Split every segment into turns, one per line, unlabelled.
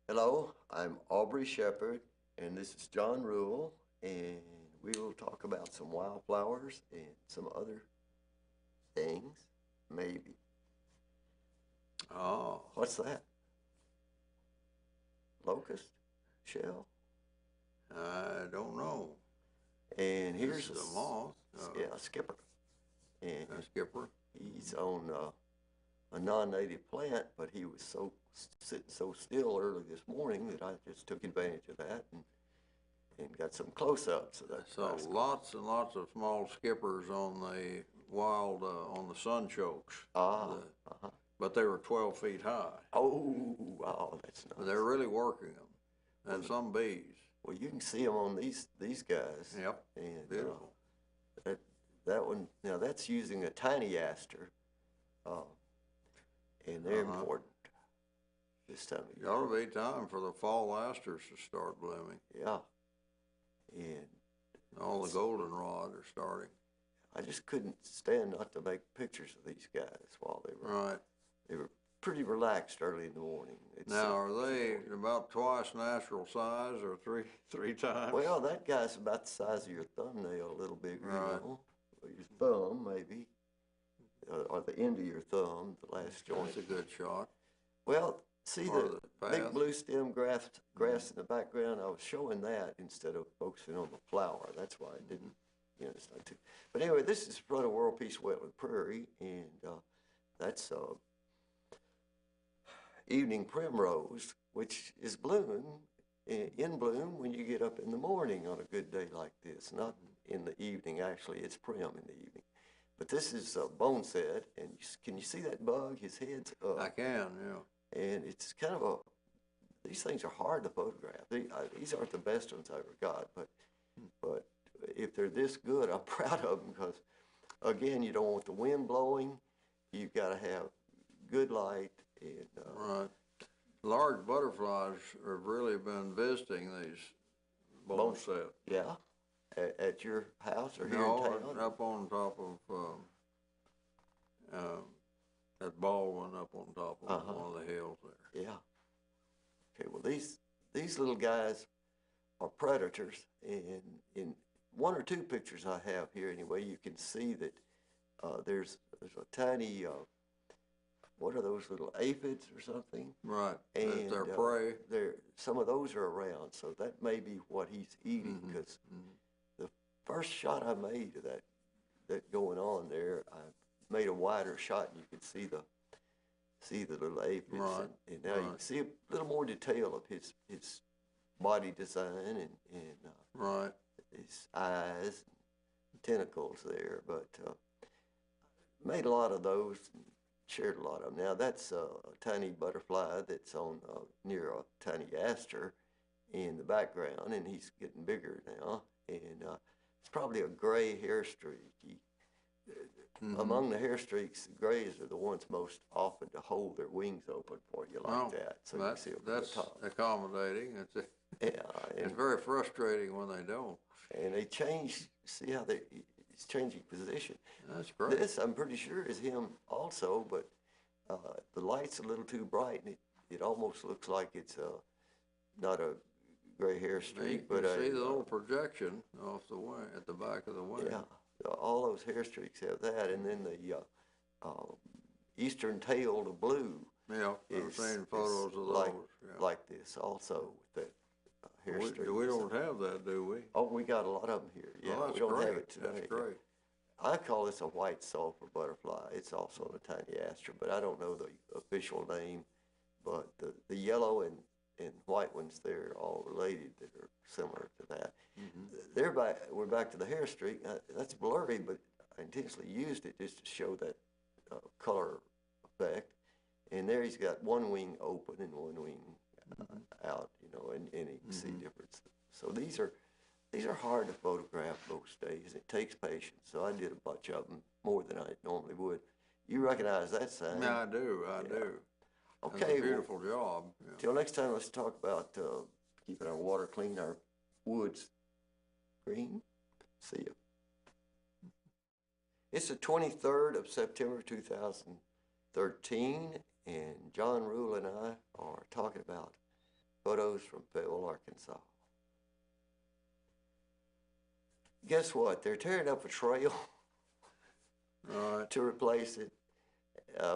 Hello, I'm Aubreyshepherd, and this is John Rule, and we will talk about some wildflowers and some other things, maybe.
Oh,
What's that? Locust? Shell?
I don't know.
And here's
This is a moth.
yeah, a skipper. And
A skipper.
he's on a non-native plant, but he was sitting so still early this morning that I just took advantage of that and got some close-ups of that.
So lots and lots of small skippers on the wild, on the sunchokes.
Uh-huh.
But they were 12 feet high.
Oh, wow, that's nice.
They're really working them. And some bees.
Well, you can see them on these guys.
Yep.
And
beautiful.
That one, now that's using a tiny aster, and they're important this time of
It
year.
ought to be time for the fall asters to start blooming.
Yeah. And
all the goldenrod are starting.
I just couldn't stand not to make pictures of these guys while they were They were pretty relaxed early in the morning.
Now, are they about twice natural size or three times?
Well, that guy's about the size of your thumbnail, a little bigger, you know. Your thumb, maybe, or the end of your thumb, the last joint.
That's a good shot.
Well, see the big blue stem grass in the background? I was showing that instead of focusing on the flower. That's why I didn't, it's not too. But anyway, this is front of World Peace Wetland Prairie, and that's evening primrose, which is in bloom when you get up in the morning on a good day like this. Not in the evening, actually, it's prim in the evening. But this is boneset, and can you see that bug? His head's up.
I can, yeah.
And it's kind of these things are hard to photograph. These aren't the best ones I ever got, but if they're this good, I'm proud of them because, again, you don't want the wind blowing. You've got to have good light. And,
large butterflies have really been visiting these boneset.
Yeah. At your house or here in town?
Up on top of that Baldwin, up on top of one of the hills there.
Yeah. Okay, well, these little guys are predators, and in one or two pictures I have here anyway, you can see that there's a tiny, what are those little aphids or something?
Right,
and
their prey.
Some of those are around, so that may be what he's eating, because the first shot I made of that going on there, I made a wider shot, and you could see the little aphids, and now you can see a little more detail of his body design and his eyes and tentacles there. But made a lot of those and shared a lot of them. Now that's a tiny butterfly that's on near a tiny aster in the background, and he's getting bigger now, and it's probably a gray hair streak. Among the hair streaks, the grays are the ones most often to hold their wings open for you like that. So you see
that's accommodating. It's very frustrating when they don't.
And they change. See how it's changing position.
That's great.
This, I'm pretty sure, is him also, but the light's a little too bright, and it almost looks like it's not a gray hair streak,
but see the little projection off the wing at the back of the wing.
Yeah. All those hair streaks have that, and then the eastern-tailed blue.
Yeah, I've seen photos of those.
Like this also with that hair streak.
We don't have that, do we?
Oh, we got a lot of them here. Yeah, we don't have it today.
That's great.
I call this a white sulfur butterfly. It's also a tiny aster, but I don't know the official name. But the yellow and white ones, they're all related that are similar to that. We're back to the hair streak. That's blurry, but I intentionally used it just to show that color effect. And there he's got one wing open and one wing out, and you can see difference. So these are hard to photograph most days. It takes patience. So I did a bunch of them, more than I normally would. You recognize that sign?
Yeah, I do.
Okay.
That's a beautiful job. Yeah.
Till next time, let's talk about keeping our water clean, our woods green. See ya. It's the 23rd of September, 2013, and John Rule and I are talking about photos from Fayetteville, Arkansas. Guess what? They're tearing up a trail to replace it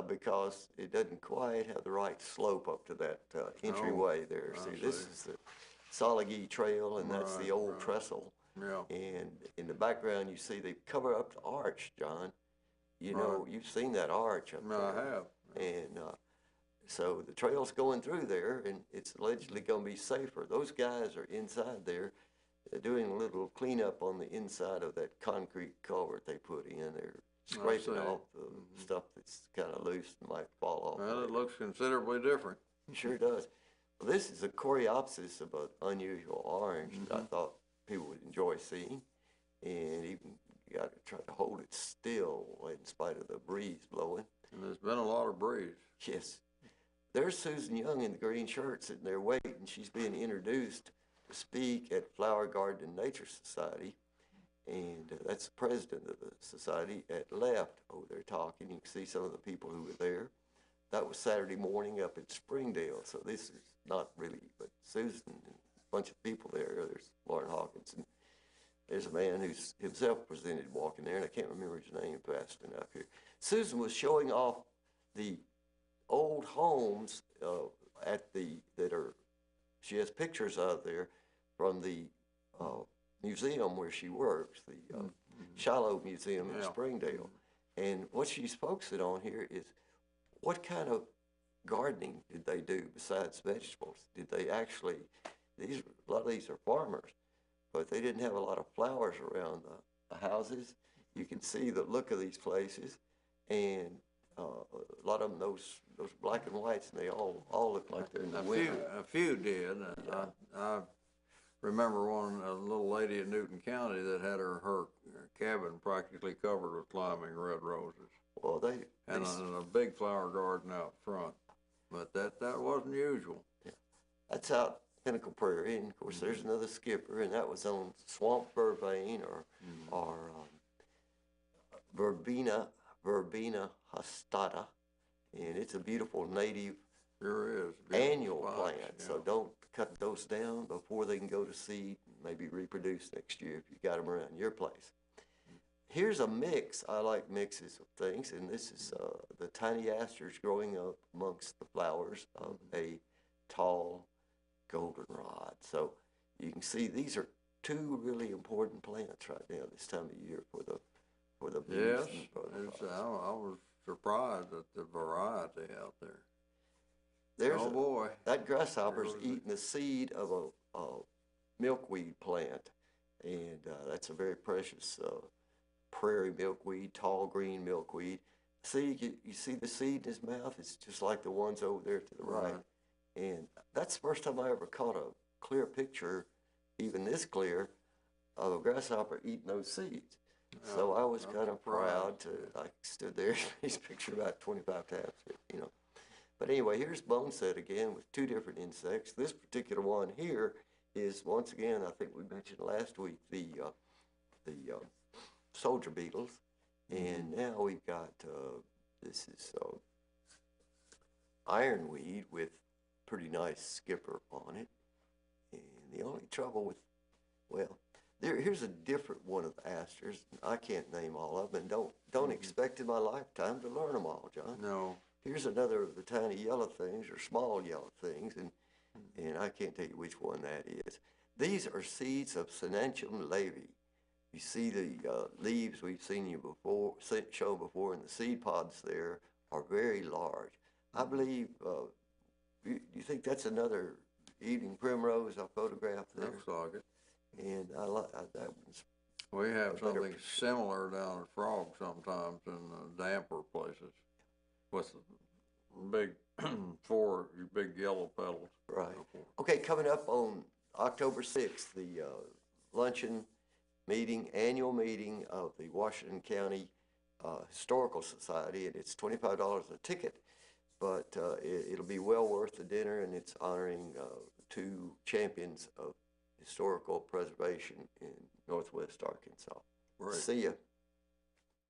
because it doesn't quite have the right slope up to that entryway there. See, this is the Solagee Trail, and that's the old trestle.
Yeah.
And in the background, you see they cover up the arch, John. You know, you've seen that arch up there.
I have.
And so the trail's going through there, and it's allegedly going to be safer. Those guys are inside there. They're doing a little cleanup on the inside of that concrete culvert they put in. They're scraping off the stuff that's kind of loose and might fall off.
Well, it looks considerably different.
It sure does. Well, this is a coreopsis of an unusual orange that I thought people would enjoy seeing, and even you got to try to hold it still in spite of the breeze blowing.
And there's been a lot of breeze.
Yes. There's Susan Young in the green shirt sitting there waiting. She's being introduced to speak at Flower Garden and Nature Society, and that's the president of the society at left over there talking. You can see some of the people who were there. That was Saturday morning up in Springdale, so this is not really, but Susan and a bunch of people there. There's Lauren Hawkins, and there's a man who's himself presented walking there, and I can't remember his name fast enough here. Susan was showing off the old homes she has pictures out there from the museum where she works, the Shiloh Museum in Springdale. And what she's focusing on here is what kind of gardening did they do besides vegetables? Did they actually, a lot of these are farmers, but they didn't have a lot of flowers around the houses. You can see the look of these places, and a lot of them, those black and whites, and they all look like they're in the winter.
A few did. I remember a little lady in Newton County that had her cabin practically covered with climbing red roses.
Well,
and a big flower garden out front, but that wasn't usual.
Yeah. That's out Pinnacle Prairie, and of course there's another skipper, and that was on swamp vervain or verbena hastata, and it's a beautiful native annual plant. Yeah. So don't cut those down before they can go to seed and maybe reproduce next year if you got them around your place. Here's a mix. I like mixes of things, and this is the tiny asters growing up amongst the flowers of a tall goldenrod. So you can see these are two really important plants right now this time of year for the bees.
Yes, I was surprised at the variety out there. Oh boy,
that grasshopper's eating the seed of a milkweed plant, and that's a very precious prairie milkweed, tall green milkweed. See, you see the seed in his mouth? It's just like the ones over there to the right. And that's the first time I ever caught a clear picture, even this clear, of a grasshopper eating those seeds. So I was kind of proud I stood there in his picture about 25 times, you know. But anyway, here's boneset again with two different insects. This particular one here is, once again, I think we mentioned last week, the soldier beetles. And now we've got, this is ironweed with pretty nice skipper on it. And the only trouble with, well, here's a different one of the asters. I can't name all of them, and don't expect in my lifetime to learn them all, John.
No.
Here's another of the tiny yellow things, or small yellow things, and I can't tell you which one that is. These are seeds of Sinantium laevi. You see the leaves we've seen you before, shown before, and the seed pods there are very large. I believe, do you think that's another evening primrose I photographed there?
Looks like it.
And I like that one's.
We have something similar down at Frog sometimes in damper places with big four big yellow petals.
Right. Okay, coming up on October 6th, the luncheon annual meeting of the Washington County Historical Society, and it's $25 a ticket, but it'll be well worth the dinner, and it's honoring two champions of historical preservation in Northwest Arkansas.
Right.
See ya.